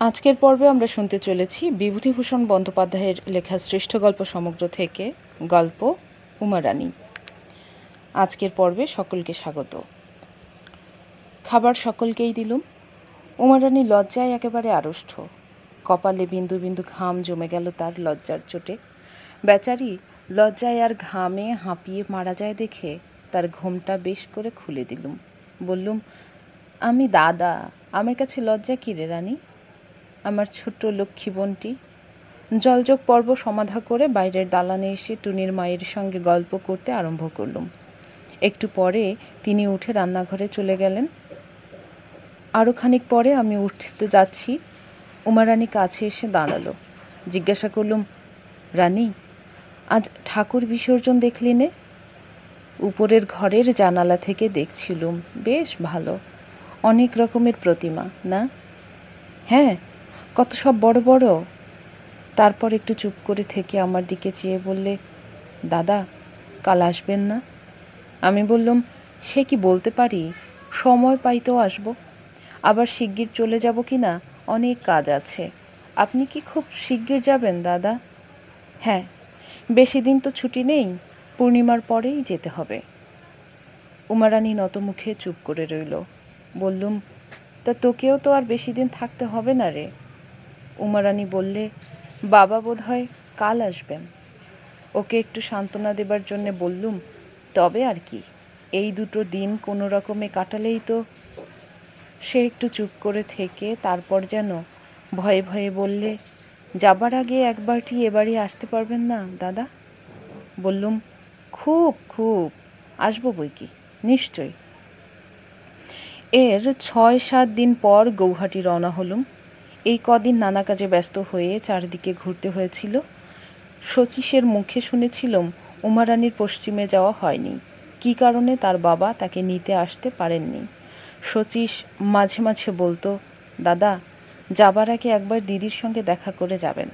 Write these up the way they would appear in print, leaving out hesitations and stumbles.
আজকের পর্বে আমরা শুনতে চলেছি বিভূতিভূষণ বন্দ্যোপাধ্যায়ের লেখা শ্রেষ্ঠ গল্প সমগ্র থেকে গল্প উমারানী। আজকের পর্বে সকলকে স্বাগত। খাবার সকলকেই দিলুম। উমারানী লজ্জায় একেবারে আড়ষ্ট। কপালে বিন্দু বিন্দু ঘাম জমে গেল তার লজ্জার চোটে। বেচারি লজ্জায় আর ঘামে হাঁপিয়ে মারা যায় দেখে তার ঘোমটা বেশ করে খুলে দিলুম। বললুম, আমি দাদা, আমার কাছে লজ্জা কী রে রানী? আমার ছোট্ট লক্ষ্মী বোনটি। জলযোগ পর্ব সমাধা করে বাইরের দালানে এসে টুনির মায়ের সঙ্গে গল্প করতে আরম্ভ করলুম। একটু পরে তিনি উঠে রান্নাঘরে চলে গেলেন। আরও খানিক পরে আমি উঠতে যাচ্ছি, উমারানী কাছে এসে দাঁড়ালো। জিজ্ঞাসা করলুম, রানী, আজ ঠাকুর বিসর্জন দেখলি নে? উপরের ঘরের জানালা থেকে দেখছিলুম। বেশ ভালো, অনেক রকমের প্রতিমা না? হ্যাঁ, কত সব বড় বড়। তারপর একটু চুপ করে থেকে আমার দিকে চেয়ে বললে, দাদা, কাল আসবেন না? আমি বললুম, সে কি বলতে পারি, সময় পাই তো আসব। আবার শিগগির চলে যাব কি না, অনেক কাজ আছে। আপনি কি খুব শিগগির যাবেন দাদা? হ্যাঁ, বেশি দিন তো ছুটি নেই, পূর্ণিমার পরেই যেতে হবে। উমারানী নত মুখে চুপ করে রইল। বললুম, তা তোকেও তো আর বেশি দিন থাকতে হবে না রে। উমারানী বললে, বাবা বোধহয় কাল আসবেন। ওকে একটু সান্ত্বনা দেবার জন্যে বললুম, তবে আর কি, এই দুটো দিন কোনো রকমে কাটালেই তো। সে একটু চুপ করে থেকে তারপর যেন ভয়ে ভয়ে বললে, যাবার আগে একবারটি এবারে আসতে পারবেন না দাদা? বললুম, খুব খুব আসবো বই কি, নিশ্চয়ই। এর 6-7 দিন পর গৌহাটি রওনা হলুম। এই কদিন নানা কাজে ব্যস্ত হয়ে চারদিকে ঘুরতে হয়েছিল। শচীশের মুখে শুনেছিলাম উমারানীর পশ্চিমে যাওয়া হয়নি। কী কারণে তার বাবা তাকে নিতে আসতে পারেননি। শচীশ মাঝে মাঝে বলতো, দাদা, যাবার আগে একবার দিদির সঙ্গে দেখা করে যাবেন,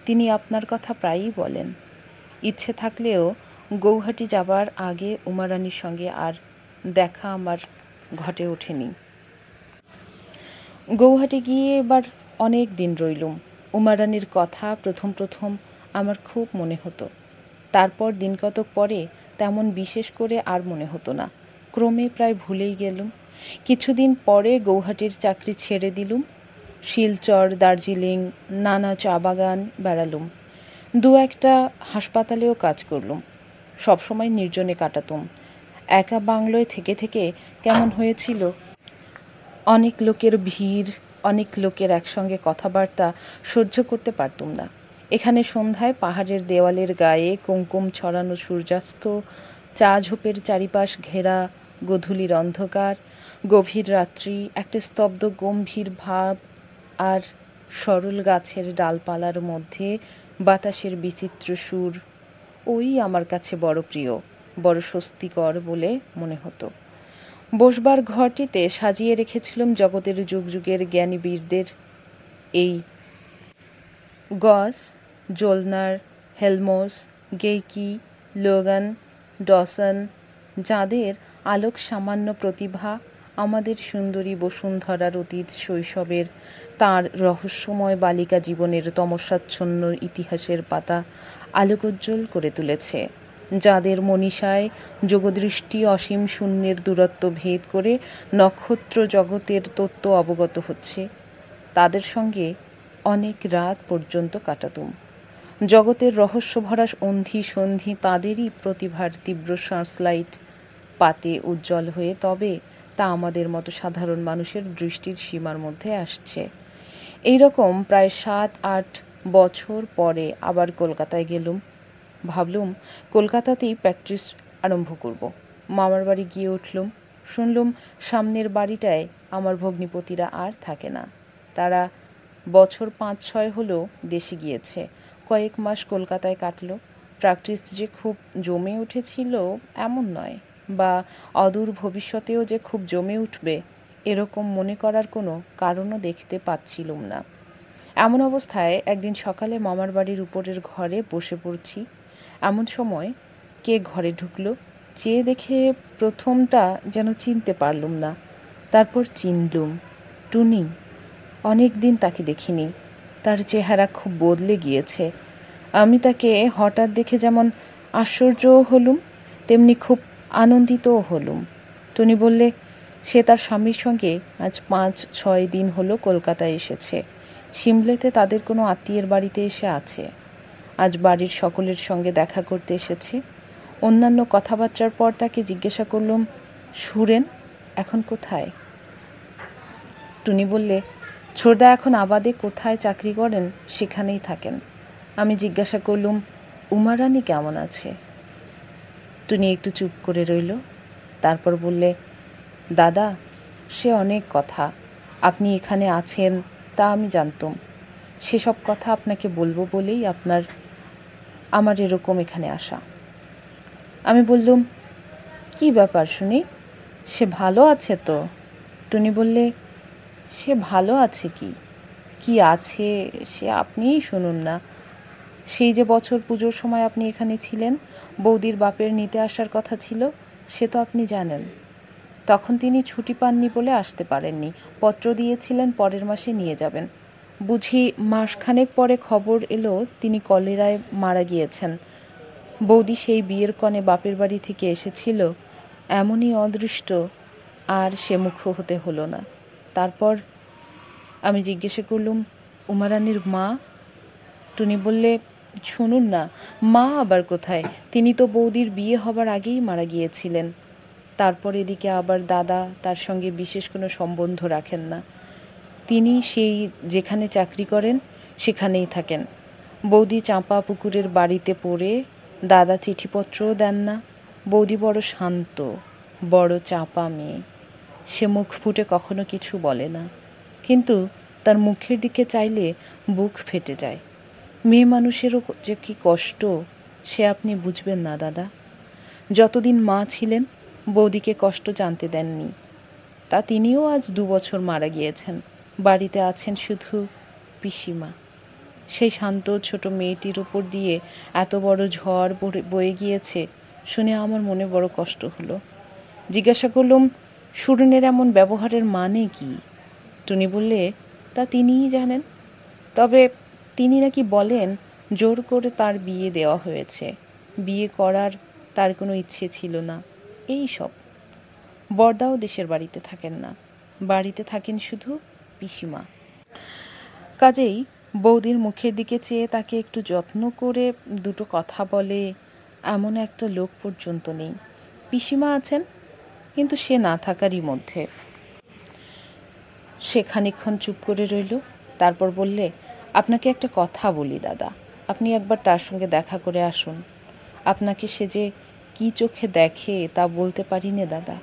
তিনি আপনার কথা প্রায়ই বলেন। ইচ্ছে থাকলেও গৌহাটি যাবার আগে উমারানীর সঙ্গে আর দেখা আমার ঘটে ওঠেনি। গৌহাটি গিয়ে এবার অনেক দিন রইলুম। উমারানীর কথা প্রথম প্রথম আমার খুব মনে হতো। তারপর দিন কতক পরে তেমন বিশেষ করে আর মনে হতো না। ক্রমে প্রায় ভুলেই গেলুম। কিছুদিন পরে গৌহাটির চাকরি ছেড়ে দিলুম। শিলচর, দার্জিলিং, নানা চা বাগান বেড়ালুম। 2-একটা হাসপাতালেও কাজ করলুম। সবসময় নির্জনে কাটাতুম। একা বাংলোয় থেকে থেকে কেমন হয়েছিল। অনেক লোকের ভিড়, অনেক লোকের একসঙ্গে কথাবার্তা সহ্য করতে পারতুম না। এখানে সন্ধ্যায় পাহাড়ের দেওয়ালের গায়ে কুমকুম ছড়ানো সূর্যাস্ত, চা ঝোপের চারিপাশ ঘেরা গোধূলির অন্ধকার, গভীর রাত্রি, একটা স্তব্ধ গম্ভীর ভাব, আর সরল গাছের ডালপালার মধ্যে বাতাসের বিচিত্র সুর, ওই আমার কাছে বড় প্রিয়, বড় স্বস্তিকর বলে মনে হতো। বসবার ঘরটিতে সাজিয়ে রেখেছিলাম জগতের যুগ যুগের জ্ঞানী বীরদের, এই গস, জোলনার, হেলমোস, গেইকি, লোগান, ডসন, যাঁদের আলোক সামান্য প্রতিভা আমাদের সুন্দরী বসুন্ধরার অতীত শৈশবের তাঁর রহস্যময় বালিকা জীবনের তমসাচ্ছন্ন ইতিহাসের পাতা আলোকোজ্জ্বল করে তুলেছে, যাঁদের মনীষায় যোগদৃষ্টি অসীম শূন্যের দূরত্ব ভেদ করে নক্ষত্র জগতের তত্ত্ব অবগত হচ্ছে, তাদের সঙ্গে অনেক রাত পর্যন্ত কাটাতুম। জগতের রহস্যভরা অন্ধি সন্ধি তাঁদেরই প্রতিভার তীব্র সার্চলাইট পাতে উজ্জ্বল হয়ে তবে তা আমাদের মতো সাধারণ মানুষের দৃষ্টির সীমার মধ্যে আসছে। এই রকম প্রায় 7-8 বছর পরে আবার কলকাতায় গেলুম। ভাবলুম কলকাতাতেই প্র্যাকটিস আরম্ভ করব। মামার বাড়ি গিয়ে উঠলুম। শুনলুম সামনের বাড়িটায় আমার ভগ্নিপতিরা আর থাকে না। তারা বছর 5-6 হলো দেশে গিয়েছে। কয়েক মাস কলকাতায় কাটল। প্র্যাকটিস যে খুব জমে উঠেছিল এমন নয়, বা অদূর ভবিষ্যতেও যে খুব জমে উঠবে এরকম মনে করার কোনো কারণও দেখতে পাচ্ছিলুম না। এমন অবস্থায় একদিন সকালে মামার বাড়ির উপরের ঘরে বসে পড়ছি। এমন সময় কে ঘরে ঢুকলো। চেয়ে দেখে প্রথমটা যেন চিনতে পারলুম না, তারপর চিনলুম। টুনি। অনেক দিন তাকে দেখিনি। তার চেহারা খুব বদলে গিয়েছে। আমি তাকে হঠাৎ দেখে যেমন আশ্চর্যও হলুম, তেমনি খুব আনন্দিতও হলুম। টুনি বললে, সে তার স্বামীর সঙ্গে আজ 5-6 দিন হলো কলকাতায় এসেছে। সিমলেতে তাদের কোনো আত্মীয়ের বাড়িতে এসে আছে। আজ বাড়ির সকলের সঙ্গে দেখা করতে এসেছে। অন্যান্য কথাবার্তার পর তাকে জিজ্ঞাসা করলাম, সুরেন এখন কোথায়? টুনি বললে, ছোটদা এখন আবাদে কোথায় চাকরি করেন সেখানেই থাকেন। আমি জিজ্ঞাসা করলুম, উমারানী কেমন আছে? টুনি একটু চুপ করে রইল। তারপর বললে, দাদা, সে অনেক কথা। আপনি এখানে আছেন তা আমি জানতুম। সেসব কথা আপনাকে বলবো বলেই আমার এরকম এখানে আসা। আমি বললুম, কি ব্যাপার শুনি? সে ভালো আছে তো? টুনি বললে, সে ভালো আছে কি আছে সে আপনিই শুনুন না। সেই যে বছর পুজোর সময় আপনি এখানে ছিলেন, বৌদির বাপের নিতে আসার কথা ছিল, সে তো আপনি জানেন। তখন তিনি ছুটি পাননি বলে আসতে পারেননি। পত্র দিয়েছিলেন পরের মাসে নিয়ে যাবেন। বুঝি মাসখানেক পরে খবর এলো তিনি কলেরায় মারা গিয়েছেন। বৌদি সেই বিয়ের কনে বাপের বাড়ি থেকে এসেছিল, এমনই অদৃষ্ট, আর সে মুখ হতে হলো না। তারপর আমি জিজ্ঞাসা করলুম, উমারানীর মা? টুনি বললে, শুনুন না, মা আবার কোথায়? তিনি তো বৌদির বিয়ে হবার আগেই মারা গিয়েছিলেন। তারপর এদিকে আবার দাদা তার সঙ্গে বিশেষ কোনো সম্বন্ধ রাখেন না। তিনি সেই যেখানে চাকরি করেন সেখানেই থাকেন। বৌদি চাঁপা পুকুরের বাড়িতে পড়ে, দাদা চিঠিপত্রও দেন না। বৌদি বড় শান্ত, বড় চাপা মেয়ে। সে মুখ ফুটে কখনো কিছু বলে না, কিন্তু তার মুখের দিকে চাইলে বুক ফেটে যায়। মেয়ে মানুষেরও যে কি কষ্ট সে আপনি বুঝবেন না দাদা। যতদিন মা ছিলেন বৌদিকে কষ্ট জানতে দেননি। তা তিনিও আজ 2 বছর মারা গিয়েছেন। বাড়িতে আছেন শুধু পিসিমা। সেই শান্ত ছোট মেয়েটির উপর দিয়ে এত বড় ঝড় বয়ে গিয়েছে শুনে আমার মনে বড় কষ্ট হলো। জিজ্ঞাসা করলুম, সুরনের এমন ব্যবহারের মানে কি? টুনি বললে, তা তিনিই জানেন। তবে তিনি নাকি বলেন জোর করে তার বিয়ে দেওয়া হয়েছে। বিয়ে করার তার কোনো ইচ্ছে ছিল না। এই সব। বরদাও দেশের বাড়িতে থাকেন না, বাড়িতে থাকেন শুধু পিসিমা। কাজেই বৌদির মুখের দিকে চেয়ে তাকে একটু যত্ন করে দুটো কথা বলে এমন একটা লোক পর্যন্ত নেই। পিসিমা আছেন, কিন্তু সে না থাকারই মধ্যে। সে খানিকক্ষণ চুপ করে রইল। তারপর বললে, আপনাকে একটা কথা বলি দাদা, আপনি একবার তার সঙ্গে দেখা করে আসুন। আপনাকে সে যে কী চোখে দেখে তা বলতে পারি নে দাদা।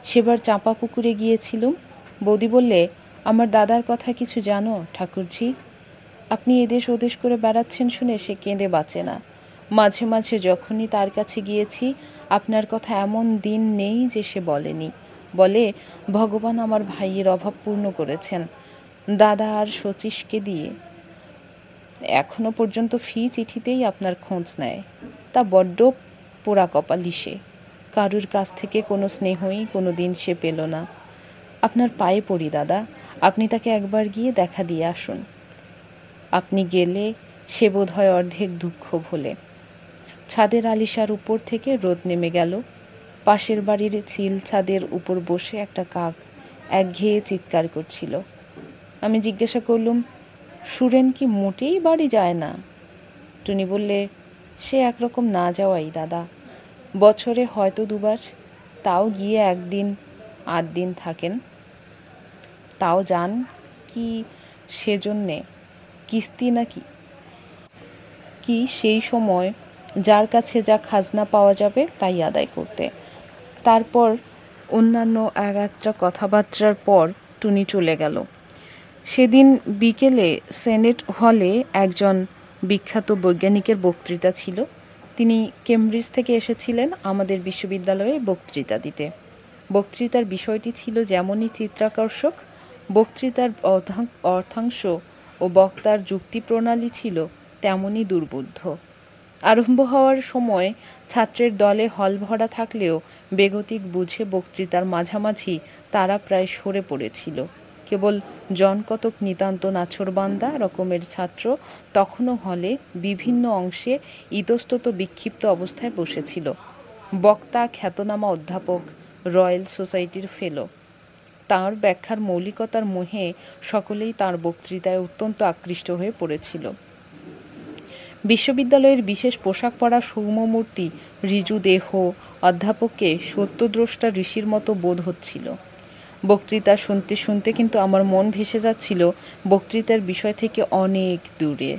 সেবার চাঁপা পুকুরে গিয়েছিলুম। বৌদি বললে, আমার দাদার কথা কিছু জানো ঠাকুরঝি? আপনি এদেশ ওদেশ করে বেড়াচ্ছেন শুনে সে কেঁদে বাঁচে না। মাঝে মাঝে যখনই তার কাছে গিয়েছি আপনার কথা এমন দিন নেই যে সে বলেনি। বলে, ভগবান আমার ভাইয়ের অভাব পূর্ণ করেছেন দাদা আর শচীশকে দিয়ে। এখনো পর্যন্ত ফি চিঠিতেই আপনার খোঁজ নেয়। তা বড্ড পোড়া কপালি সে। কারুর কাছ থেকে কোনো স্নেহই কোনো দিন সে পেল না। আপনার পায়ে পড়ি দাদা, আপনি তাকে একবার গিয়ে দেখা দিয়ে আসুন। আপনি গেলে সে বোধ হয় অর্ধেক দুঃখ ভোলে। ছাদের আলিশার উপর থেকে রোদ নেমে গেল। পাশের বাড়ির চিল ছাদের উপর বসে একটা কাক একঘেয়ে চিৎকার করছিল। আমি জিজ্ঞাসা করলুম, সুরেন কি মোটেই বাড়ি যায় না? টুনি বললে, সে একরকম না যাওয়াই দাদা। বছরে হয়তো 2 বার, তাও গিয়ে 1 দিন 8 দিন থাকেন। তাও যান কি সেজন্যে কিস্তি নাকি কি সেই সময় যার কাছে যা খাজনা পাওয়া যাবে তাই আদায় করতে। তারপর অন্যান্য একটা কথাবার্তার পর টুনি চলে গেল। সেদিন বিকেলে সেনেট হলে একজন বিখ্যাত বৈজ্ঞানিকের বক্তৃতা ছিল। তিনি কেমব্রিজ থেকে এসেছিলেন আমাদের বিশ্ববিদ্যালয়ে বক্তৃতা দিতে। বক্তৃতার বিষয়টি ছিল যেমনই চিত্তাকর্ষক, বক্তৃতার অর্থাংশ ও বক্তার যুক্তি প্রণালী ছিল তেমনই দুর্বোধ্য। আরম্ভ হওয়ার সময় ছাত্রের দলে হল ভরা থাকলেও বেগতিক বুঝে বক্তৃতার মাঝামাঝি তারা প্রায় সরে পড়েছিল। কেবল জনকতক নিতান্ত নাছোড়বান্দা রকমের ছাত্র তখনও হলে বিভিন্ন অংশে ইতস্তত বিক্ষিপ্ত অবস্থায় বসেছিল। বক্তা খ্যাতনামা অধ্যাপক, রয়্যাল সোসাইটির ফেলো। তাঁর ব্যাখ্যার মৌলিকতার মোহে সকলেই তাঁর বক্তৃতায় অত্যন্ত আকৃষ্ট হয়ে পড়েছিল। বিশ্ববিদ্যালয়ের বিশেষ পোশাক পরা সৌম্যমূর্তি ঋজু দেহ অধ্যাপককে সত্যদ্রষ্টা ঋষির মতো বোধ হচ্ছিল। বক্তৃতা শুনতে শুনতে কিন্তু আমার মন ভেসে যাচ্ছিল বক্তৃতার বিষয় থেকে অনেক দূরে,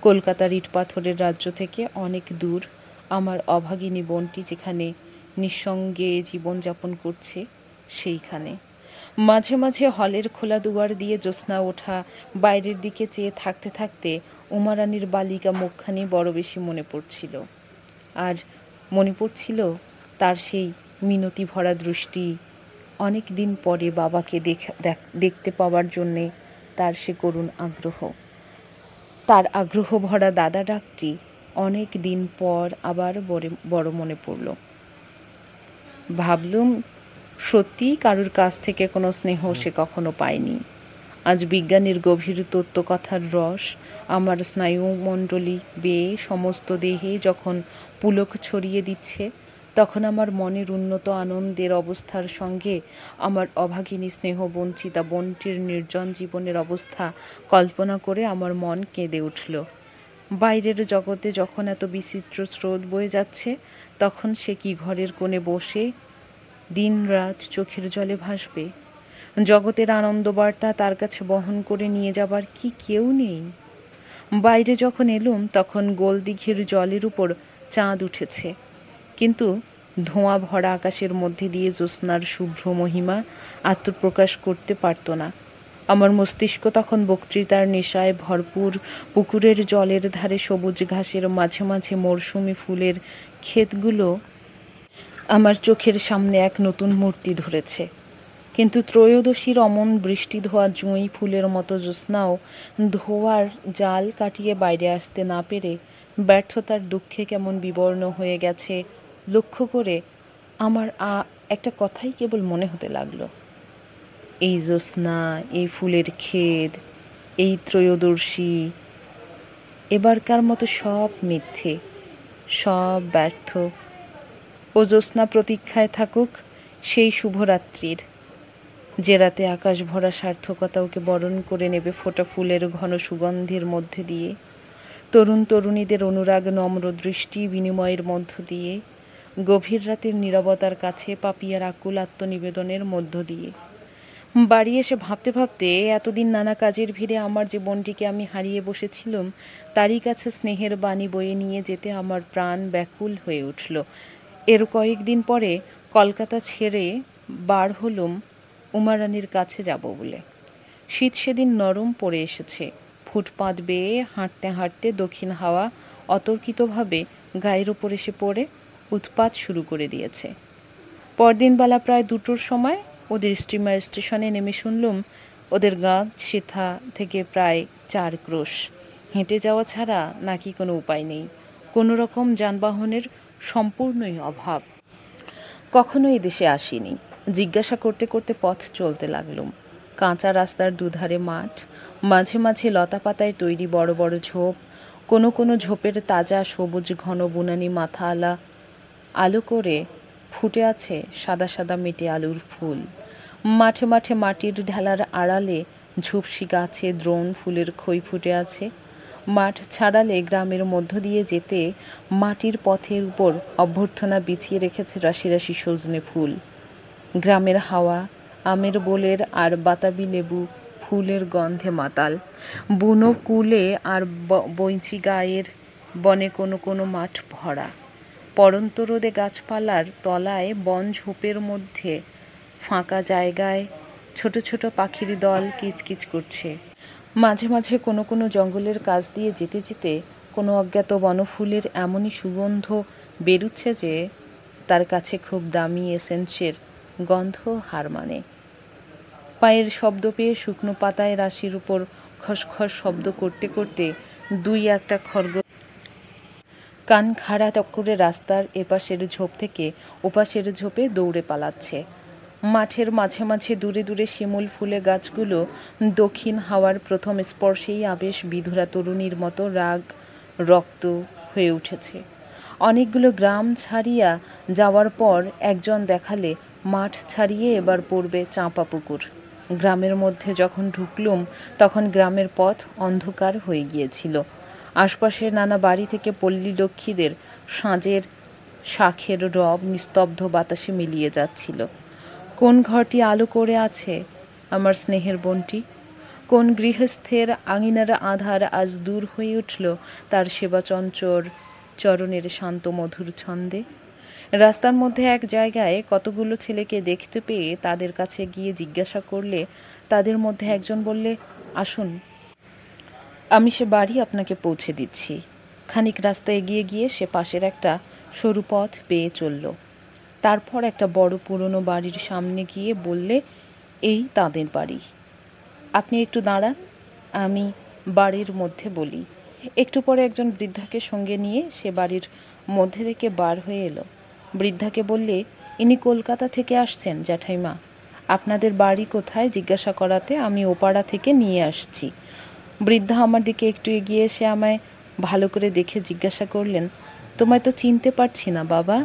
কলকাতার ইট পাথরের রাজ্য থেকে অনেক দূর আমার অভাগিনী বোনটি যেখানে নিঃসঙ্গে জীবনযাপন করছে সেইখানে। মাঝে মাঝে হলের খোলা দুয়ার দিয়ে জ্যোৎস্না ওঠা বাইরের দিকে চেয়ে থাকতে থাকতে উমারানির বালিকা মুখখানি বড় বেশি মনে পড়ছিল। আর মনে পড়ছিল তার সেই মিনতি ভরা দৃষ্টি, অনেক দিন পরে বাবাকে দেখতে পাওয়ার জন্যে তার সে করুণ আগ্রহ, তার আগ্রহ ভরা দাদা ডাকটি অনেক দিন পর আবার বড় মনে পড়ল। ভাবলুম সত্যিই কারুর কাছ থেকে কোনো স্নেহ সে কখনো পায়নি। আজ বিজ্ঞানীর গভীর তত্ত্বকথার রস আমার স্নায়ুমণ্ডলী বেয়ে সমস্ত দেহে যখন পুলক ছড়িয়ে দিচ্ছে, তখন আমার মনের উন্নত আনন্দের অবস্থার সঙ্গে আমার অভাগিনী স্নেহবঞ্চিতা বোনটির নির্জন জীবনের অবস্থা কল্পনা করে আমার মন কেঁদে উঠল। বাইরের জগতে যখন এত বিচিত্র স্রোত বয়ে যাচ্ছে, তখন সে কি ঘরের কোণে বসে দিন রাত চোখের জলে ভাসবে? জগতের আনন্দবার্তা তার কাছে বহন করে নিয়ে যাবার কি কেউ নেই? বাইরে যখন এলুম তখন গোলদিঘির জলের উপর চাঁদ উঠেছে, কিন্তু ধোঁয়া ভরা আকাশের মধ্যে দিয়ে জ্যোৎস্নার শুভ্র মহিমা আত্মপ্রকাশ করতে পারত না। আমার মস্তিষ্ক তখন বক্তৃতার নেশায় ভরপুর। পুকুরের জলের ধারে সবুজ ঘাসের মাঝে মাঝে মরশুমি ফুলের ক্ষেতগুলো আমার চোখের সামনে এক নতুন মূর্তি ধরেছে। কিন্তু ত্রয়োদশীর অমন বৃষ্টি ধোয়া জুঁই ফুলের মতো জ্যোৎস্নাও ধোয়ার জাল কাটিয়ে বাইরে আসতে না পেরে ব্যর্থতার দুঃখে কেমন বিবর্ণ হয়ে গেছে লক্ষ্য করে আমার একটা কথাই কেবল মনে হতে লাগলো। এই জ্যোৎস্না, এই ফুলের ক্ষেত, এই ত্রয়োদশী, এবারকার মতো সব মিথ্যে, সব ব্যর্থ। ও জ্যোৎস্না প্রতীক্ষায় থাকুক সেই শুভরাত্রির, যে রাতে আকাশ ভরা সার্থকতা ওকে বরণ করে নেবে ফোটা ফুলের ঘন সুগন্ধের মধ্যে দিয়ে, তরুণ তরুণীদের অনুরাগ নম্র দৃষ্টি বিনিময়ের মধ্য দিয়ে, গভীর রাতের নীরবতার কাছে পাপিয়ার আকুল আত্মনিবেদনের মধ্য দিয়ে। বাড়ি এসে ভাবতে ভাবতে এতদিন নানা কাজের ভিড়ে আমার যে বোনটিকে আমি হারিয়ে বসেছিলাম, তারই কাছে স্নেহের বাণী বয়ে নিয়ে যেতে আমার প্রাণ ব্যাকুল হয়ে উঠল। এর কয়েকদিন পরে কলকাতা ছেড়ে বার হলুম উমারানির কাছে যাব বলে। শীত সেদিন নরম পড়ে এসেছে। ফুটপাত বেয়ে হাঁটতে হাঁটতে দক্ষিণ হাওয়া অতর্কিতভাবে গায়ের ওপর এসে পড়ে উৎপাত শুরু করে দিয়েছে। পরদিন বেলা প্রায় 2টোর সময় ওদের স্টিমার স্টেশনে নেমে শুনলুম ওদের গাঁ সেথা থেকে প্রায় 4 ক্রোশ হেঁটে যাওয়া ছাড়া নাকি কোনো উপায় নেই, কোনো রকম যানবাহনের সম্পূর্ণই অভাব। কখনো এদেশে আসিনি। জিজ্ঞাসা করতে করতে পথ চলতে লাগলুম। কাঁচা রাস্তার দুধারে মাঠ, মাঝে মাঝে লতা পাতায় তৈরি বড় বড় ঝোপ, কোনো কোনো ঝোপের তাজা সবুজ ঘন বুনানি মাথাওয়ালা আলো করে ফুটে আছে সাদা সাদা মেটে আলুর ফুল। মাঠে মাঠে মাটির ঢেলার আড়ালে ঝুপসি গাছে দ্রোণ ফুলের খই ফুটে আছে। মাঠ ছাড়ালে গ্রামের মধ্য দিয়ে যেতে মাটির পথের উপর অভ্যর্থনা বিছিয়ে রেখেছে রাশি রাশি সজনে ফুল। গ্রামের হাওয়া আমের বোলের আর বাতাবি লেবু ফুলের গন্ধে মাতাল। বুনো কুলে আর বইচি গায়ের বনে কোনো কোনো মাঠ ভরা। পড়ন্ত রোদে গাছপালার তলায় বন ঝোপের মধ্যে ফাঁকা জায়গায় ছোট ছোট পাখির দল কিচকিচ করছে। মাঝে মাঝে কোনো কোনো জঙ্গলের কাছ দিয়ে যেতে যেতে কোনো অজ্ঞাত বনফুলের এমনই সুগন্ধ বেরুচ্ছে যে তার কাছে খুব দামি এসেন্সের গন্ধ হার মানে। পায়ের শব্দ পেয়ে শুকনো পাতায় রাশির উপর খসখস শব্দ করতে করতে 2-1টা খরগোশ কান খাড়া করে রাস্তার এপাশের ঝোপ থেকে ওপাশের ঝোপে দৌড়ে পালাচ্ছে। মাঠের মাঝে মাঝে দূরে দূরে শিমুল ফুলে গাছগুলো দক্ষিণ হাওয়ার প্রথম স্পর্শেই আবেশ বিধুরা তরুণীর মতো রাগ রক্ত হয়ে উঠেছে। অনেকগুলো গ্রাম ছাড়িয়া যাওয়ার পর একজন দেখালে মাঠ ছাড়িয়ে এবার পড়বে চাঁপা পুকুর। গ্রামের মধ্যে যখন ঢুকলুম তখন গ্রামের পথ অন্ধকার হয়ে গিয়েছিল। আশপাশের নানা বাড়ি থেকে পল্লী লক্ষ্মীদের সাঁজের শাঁখের রব নিস্তব্ধ বাতাসে মিলিয়ে যাচ্ছিল। কোন ঘরটি আলো করে আছে আমার স্নেহের বোনটি? কোন গৃহস্থের আঙিনার আধার আজ দূর হয়ে উঠল তার সেবাচঞ্চর চরণের শান্ত মধুর ছন্দে? রাস্তার মধ্যে এক জায়গায় কতগুলো ছেলেকে দেখতে পেয়ে তাদের কাছে গিয়ে জিজ্ঞাসা করলে তাদের মধ্যে একজন বললে, আসুন, আমি সে বাড়ি আপনাকে পৌঁছে দিচ্ছি। খানিক রাস্তা এগিয়ে গিয়ে সে পাশের একটা সরু পথ পেয়ে চলল। তারপর একটা বড় পুরনো বাড়ির সামনে গিয়ে বললে, এই তাদের বাড়ি। আপনি একটু দাঁড়ান, আমি বাড়ির মধ্যে বলি। একটু পরে একজন বৃদ্ধাকে সঙ্গে নিয়ে সে বাড়ির মধ্যে থেকে বার হয়ে এলো। বৃদ্ধাকে বললে, ইনি কলকাতা থেকে আসছেন জ্যাঠাইমা। আপনাদের বাড়ি কোথায় জিজ্ঞাসা করাতে আমি ওপাড়া থেকে নিয়ে আসছি। বৃদ্ধা আমার দিকে একটু এগিয়ে এসে আমায় ভালো করে দেখে জিজ্ঞাসা করলেন, তোমায় তো চিনতে পারছি না বাবা,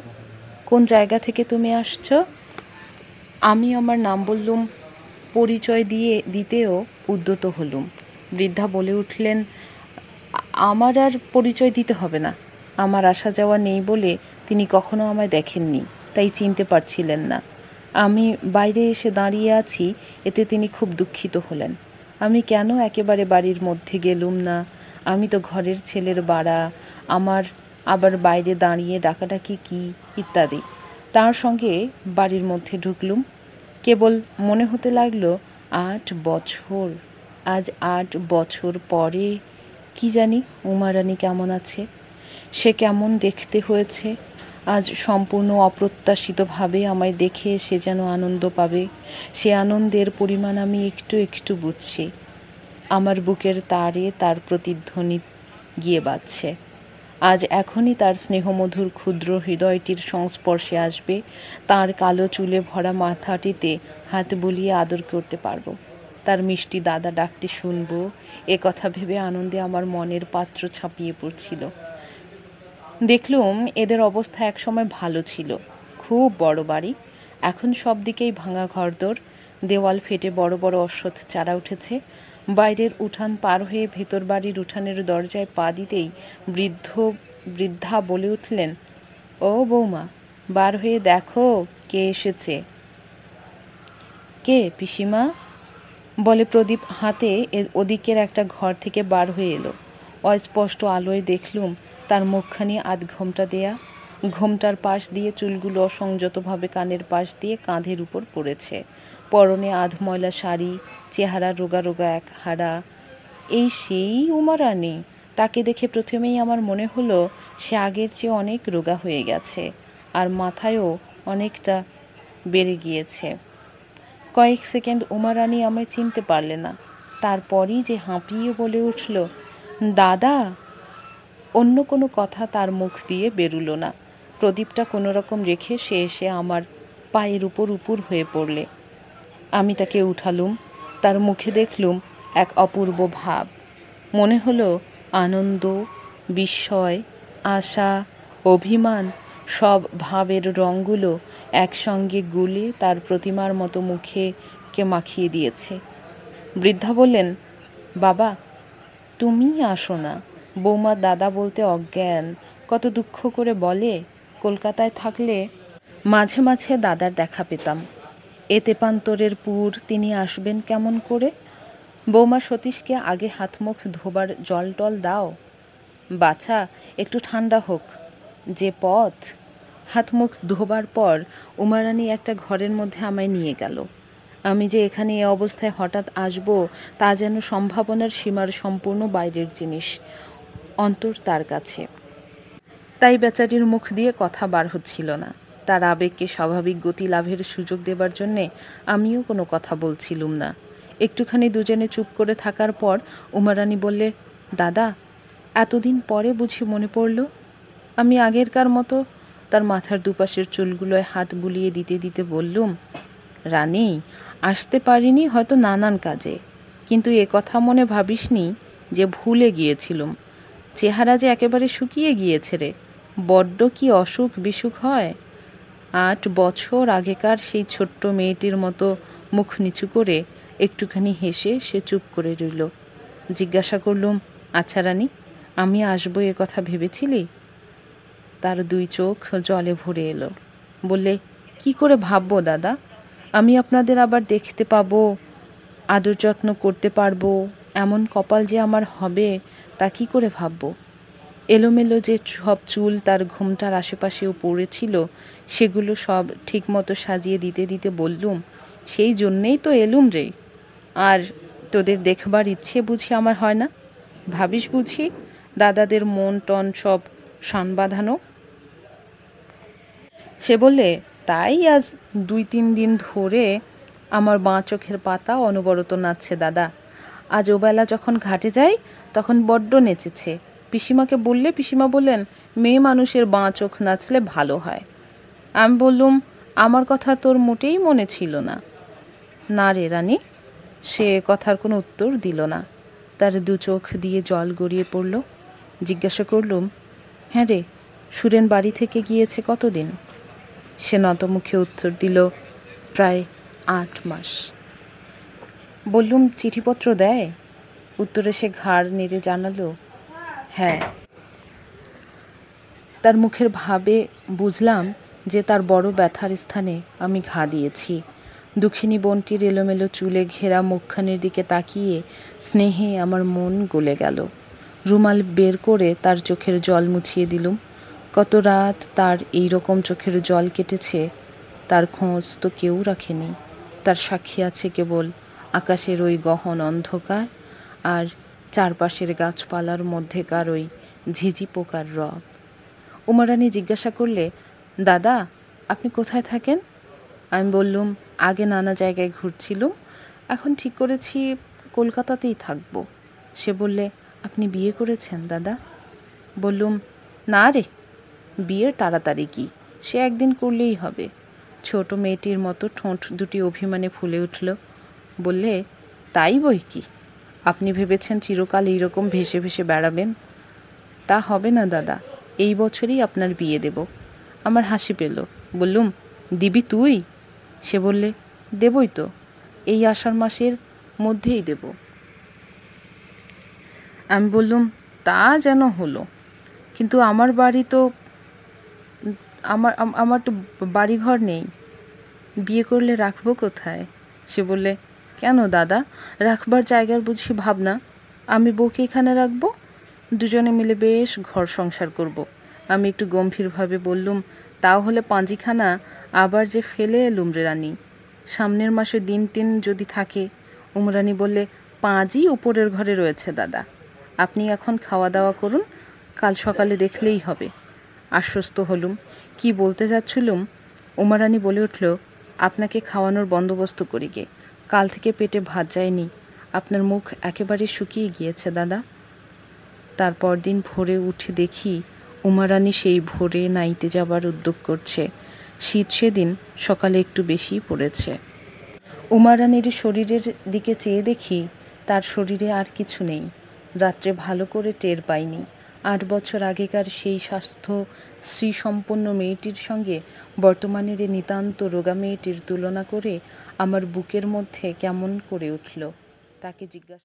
কোন জায়গা থেকে তুমি আসছো? আমি আমার নাম বললুম, পরিচয় দিতেও উদ্যত হলুম। বৃদ্ধা বলে উঠলেন, আমার আর পরিচয় দিতে হবে না। আমার আসা যাওয়া নেই বলে তিনি কখনো আমায় দেখেননি, তাই চিনতে পারছিলেন না। আমি বাইরে এসে দাঁড়িয়ে আছি, এতে তিনি খুব দুঃখিত হলেন। আমি কেন একেবারে বাড়ির মধ্যে গেলুম না? আমি তো ঘরের ছেলের বাড়া, আমার আবার বাইরে দাঁড়িয়ে ডাকাডাকি কি ইত্যাদি। তার সঙ্গে বাড়ির মধ্যে ঢুকলুম। কেবল মনে হতে লাগলো 8 বছর, আজ 8 বছর পরে কি জানি উমারানী কেমন আছে, সে কেমন দেখতে হয়েছে। আজ সম্পূর্ণ অপ্রত্যাশিতভাবে আমায় দেখে সে যেন আনন্দ পাবে। সে আনন্দের পরিমাণ আমি একটু একটু বুঝছি। আমার বুকের তারে তার প্রতিধ্বনি গিয়ে বাজছে। আজ এখনই তার স্নেহমধুর ক্ষুদ্র হৃদয়টির সংস্পর্শে আসবে, তার কালো চুলে ভরা মাথাটিতে হাত বুলিয়ে আদর করতে পারবো, তার মিষ্টি দাদা ডাকটি শুনবো। এ কথা ভেবে আনন্দে আমার মনের পাত্র ছাপিয়ে পড়ছিল। দেখলুম এদের অবস্থা একসময় ভালো ছিল, খুব বড় বাড়ি। এখন সব দিকেই ভাঙা ঘরদোর, দেওয়াল ফেটে বড় বড় অশ্বত্থ চারা উঠেছে। বাইরের উঠান পার হয়ে ভেতর বাড়ির উঠানের দরজায় পা দিতেই বৃদ্ধা বলে উঠলেন, ও বৌমা, বার হয়ে দেখো কে এসেছে। কে পিসিমা? বলে প্রদীপ হাতে ওদিকের একটা ঘর থেকে বার হয়ে এলো। অস্পষ্ট আলোয় দেখলুম তার মুখখানি আধ ঘোমটা দেয়া, ঘোমটার পাশ দিয়ে চুলগুলো অসংযতভাবে কানের পাশ দিয়ে কাঁধের উপর পড়েছে। পরনে আধ ময়লা শাড়ি, চেহারা রোগা রোগা এক হাড়া। এই সেই উমারানী? তাকে দেখে প্রথমেই আমার মনে হলো সে আগের চেয়ে অনেক রোগা হয়ে গেছে, আর মাথায়ও অনেকটা বেড়ে গিয়েছে। কয়েক সেকেন্ড উমারানী আমায় চিনতে পারলে না, তারপরই যে হাঁপিয়ে বলে উঠল, দাদা। অন্য কোনো কথা তার মুখ দিয়ে বেরুলো না। প্রদীপটা কোনো রকম রেখে সে এসে আমার পায়ের উপর হয়ে পড়লে। আমি তাকে উঠালুম। তার মুখে দেখলুম এক অপূর্ব ভাব। মনে হলো আনন্দ, বিস্ময়, আশা, অভিমান সব ভাবের রঙগুলো একসঙ্গে গুলে তার প্রতিমার মতো মুখে কে মাখিয়ে দিয়েছে। বৃদ্ধা বললেন, বাবা তুমি আসো না। বৌমা দাদা বলতে অজ্ঞান, কত দুঃখ করে বলে। কলকাতায় থাকলে মাঝে মাঝে দাদার দেখা পেতাম। এ তেপান্তরের পুর তিনি আসবেন কেমন করে? বৌমা সতীশকে আগে হাত মুখ ধোবার জল টল দাও। বাছা একটু ঠান্ডা হোক যে পথ। হাত মুখ ধোবার পর উমারানী একটা ঘরের মধ্যে আমায় নিয়ে গেল। আমি যে এখানে এ অবস্থায় হঠাৎ আসব তা যেন সম্ভাবনার সীমার সম্পূর্ণ বাইরের জিনিস, অন্তর তার কাছে। তাই বেচারির মুখ দিয়ে কথা বার হচ্ছিল না। তার আবেগকে স্বাভাবিক গতি লাভের সুযোগ দেবার জন্যে আমিও কোনো কথা বলছিলুম না। একটুখানি দুজনে চুপ করে থাকার পর উমারানী বললে, দাদা এতদিন পরে বুঝি মনে পড়ল? আমি আগেরকার মতো তার মাথার দুপাশের চুলগুলোয় হাত বুলিয়ে দিতে দিতে বললুম, রানী, আসতে পারিনি হয়তো নানান কাজে, কিন্তু এ কথা মনে ভাবিসনি যে ভুলে গিয়েছিলুম। চেহারা যে একেবারে শুকিয়ে গিয়েছে রে, বড্ড কি অসুখ বিসুখ হয়। 8 বছর আগেকার সেই ছোট্ট মেয়েটির মতো মুখ নিচু করে একটুখানি হেসে সে চুপ করে রইল। জিজ্ঞাসা করলুম, আচ্ছা রানী, আমি আসবো এ কথা ভেবেছিলি? তার 2 চোখ জলে ভরে এলো। বললে, কি করে ভাববো দাদা? আমি আপনাদের আবার দেখতে পাবো, আদর যত্ন করতে পারবো, এমন কপাল যে আমার হবে, তা কি করে ভাববো? এলোমেলো যে সব চুল তার ঘোমটার আশেপাশেও পড়েছিল, সেগুলো সব ঠিকমতো সাজিয়ে দিতে দিতে বললুম, সেই জন্যেই তো এলুম রে। আর তোদের দেখবার ইচ্ছে বুঝি আমার হয় না? ভাবিস বুঝি দাদাদের মন টন সব শান বাঁধানো? সে বললে, তাই আজ 2-3 দিন ধরে আমার বাঁ চোখের পাতা অনবরত নাচছে দাদা। আজ ওবেলা যখন ঘাটে যাই তখন বড্ড নেচেছে। পিসিমাকে বললে পিসিমা বললেন, মেয়ে মানুষের বাঁ চোখ নাচলে ভালো হয়। আমি বললুম, আমার কথা তোর মোটেই মনে ছিল না। না রে রানী। সে কথার কোনো উত্তর দিল না। তার 2 চোখ দিয়ে জল গড়িয়ে পড়ল। জিজ্ঞাসা করলুম, হ্যাঁ রে, সুরেন বাড়ি থেকে গিয়েছে কতদিন? সে নতমুখে উত্তর দিল, প্রায় 8 মাস। বললুম, চিঠিপত্র দেয়? উত্তরে সে ঘাড় নেড়ে জানালো, হ্যাঁ। তার মুখের ভাবে বুঝলাম যে তার বড় ব্যথার স্থানে আমি ঘা দিয়েছি। দুঃখিনী বোনটির এলোমেলো চুলে ঘেরা মুখখানের দিকে তাকিয়ে স্নেহে আমার মন গলে গেল। রুমাল বের করে তার চোখের জল মুছিয়ে দিলুম। কত রাত তার এই রকম চোখের জল কেটেছে, তার খোঁজ তো কেউ রাখেনি। তার সাক্ষী আছে কেবল আকাশের ওই গহন অন্ধকার আর চারপাশের গাছপালার মধ্যেকার ওই ঝিঝি পোকার রব। উমারানী জিজ্ঞাসা করলে, দাদা, আপনি কোথায় থাকেন? আমি বললুম, আগে নানা জায়গায় ঘুরছিলুম, এখন ঠিক করেছি কলকাতাতেই থাকবো। সে বললে, আপনি বিয়ে করেছেন দাদা? বললুম, না রে, বিয়ের তাড়াতাড়ি কি, সে একদিন করলেই হবে। ছোট মেয়েটির মতো ঠোঁট দুটি অভিমানে ফুলে উঠল। বললে, তাই বই কি, আপনি ভেবেছেন চিরকাল এইরকম ভেসে ভেসে বেড়াবেন? তা হবে না দাদা, এই বছরই আপনার বিয়ে দেব। আমার হাসি পেল। বললুম, দিবি তুই? সে বললে, দেবই তো, এই আষাঢ় মাসের মধ্যেই দেব। আমি বললুম, তা যেন হলো, কিন্তু আমার বাড়ি তো আমার তো বাড়িঘর নেই, বিয়ে করলে রাখবো কোথায়? সে বললে, কেন দাদা, রাখবার জায়গার বুঝি ভাবনা? আমি বউকে এখানে রাখবো, দুজনে মিলে বেশ ঘর সংসার করব। আমি একটু গম্ভীরভাবে বললুম, তাও হলে পাঁজিখানা আবার যে ফেলে এলুম রে রানী, সামনের মাসে দিন টিন যদি থাকে। উমরানি বললে, পাঁজি উপরের ঘরে রয়েছে দাদা, আপনি এখন খাওয়া দাওয়া করুন, কাল সকালে দেখলেই হবে। আশ্বস্ত হলুম। কি বলতে যাচ্ছিলুম, উমারানি বলে উঠল, আপনাকে খাওয়ানোর বন্দোবস্ত করি গে, কাল থেকে পেটে ভাত যায়নি, আপনার মুখ একেবারে শুকিয়ে গিয়েছে দাদা। তারপর দিন ভোরে উঠে দেখি উমারানি সেই ভোরে নাইতে যাবার উদ্যোগ করছে। শীত সেদিন সকালে একটু বেশি পড়েছে। উমারানির শরীরের দিকে চেয়ে দেখি তার শরীরে আর কিছু নেই। রাত্রে ভালো করে টের পাইনি। 8 বছর আগেকার সেই স্বাস্থ্য শ্রীসম্পন্ন মেয়েটির সঙ্গে বর্তমানের নিতান্ত রোগা মেয়েটির তুলনা করে আমার বুকের মধ্যে কেমন করে উঠল। তাকে জিজ্ঞাসা